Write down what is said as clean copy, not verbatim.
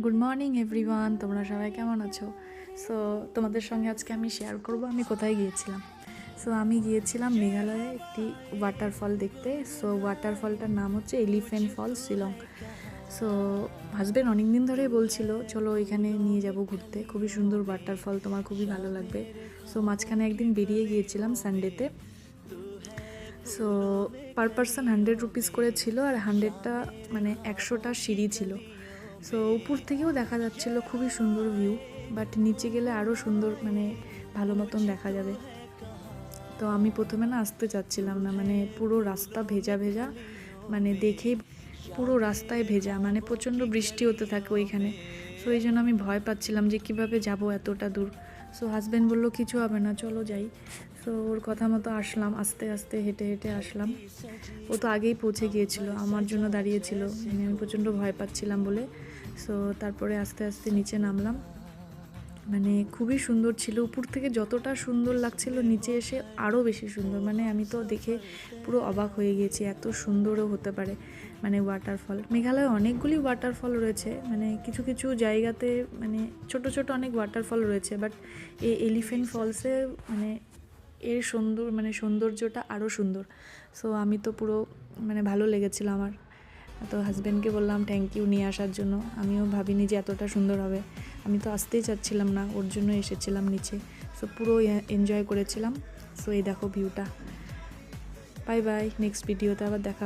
Good morning everyone, তোমরা সবাই কেমন আছো? সো তোমাদের সঙ্গে আজকে আমি শেয়ার করব আমি কোথায় গিয়েছিলাম। সো আমি গিয়েছিলাম মেঘালয়ে একটি ওয়াটারফল দেখতে। সো ওয়াটারফলটার নাম হচ্ছে elephant falls Shillong. So husband অনেক দিন ধরেই বলছিল চলো এখানে নিয়ে যাব ঘুরতে, খুবই সুন্দর ওয়াটারফল, তোমার খুবই ভালো লাগবে। সো মাঝখানে একদিন বেরিয়ে গিয়েছিলাম সানডেতে। সো পার পারসন 100 রুপিস করে ছিল, আর 100টা মানে 100টা সিঁড়ি ছিল। সো উপর থেকেও দেখা যাচ্ছিলো খুবই সুন্দর ভিউ, বাট নিচে গেলে আরও সুন্দর মানে ভালো মতন দেখা যাবে। তো আমি প্রথমে না আসতে চাচ্ছিলাম না, মানে পুরো রাস্তা ভেজা ভেজা, মানে দেখেই পুরো রাস্তায় ভেজা, মানে প্রচণ্ড বৃষ্টি হতে থাকে ওইখানে। সো এই জন্য আমি ভয় পাচ্ছিলাম যে কিভাবে যাব এতটা দূর। সো হাজব্যান্ড বললো কিছু হবে না, চলো যাই। সো ওর কথা মতো আসলাম, আস্তে আস্তে হেঁটে হেঁটে আসলাম। ও তো আগেই পৌঁছে গিয়েছিল, আমার জন্য দাঁড়িয়েছিল, মানে আমি প্রচণ্ড ভয় পাচ্ছিলাম বলে। সো তারপরে আস্তে আস্তে নিচে নামলাম। মানে খুবই সুন্দর ছিল, উপর থেকে যতটা সুন্দর লাগছিল নিচে এসে আরও বেশি সুন্দর। মানে আমি তো দেখে পুরো অবাক হয়ে গিয়েছি, এত সুন্দরও হতে পারে মানে ওয়াটারফল। মেঘালয়ে অনেকগুলি ওয়াটারফল রয়েছে, মানে কিছু কিছু জায়গাতে মানে ছোট ছোট অনেক ওয়াটারফল রয়েছে, বাট এই এলিফ্যান্ট ফলসে মানে এর সৌন্দর্যটা আরও সুন্দর। সো আমি তো পুরো মানে ভালো লেগেছিল আমার। তো হাজব্যান্ডকে বললাম থ্যাংক ইউ নিয়ে আসার জন্য, আমিও ভাবিনি যে এতটা সুন্দর হবে। আমি তো আসতেই চাচ্ছিলাম না, ওর জন্য এসেছিলাম নিচে। সো পুরো এনজয় করেছিলাম। সো এই দেখো ভিউটা। বাই বাই, নেক্সট ভিডিওতে আবার দেখা হচ্ছে।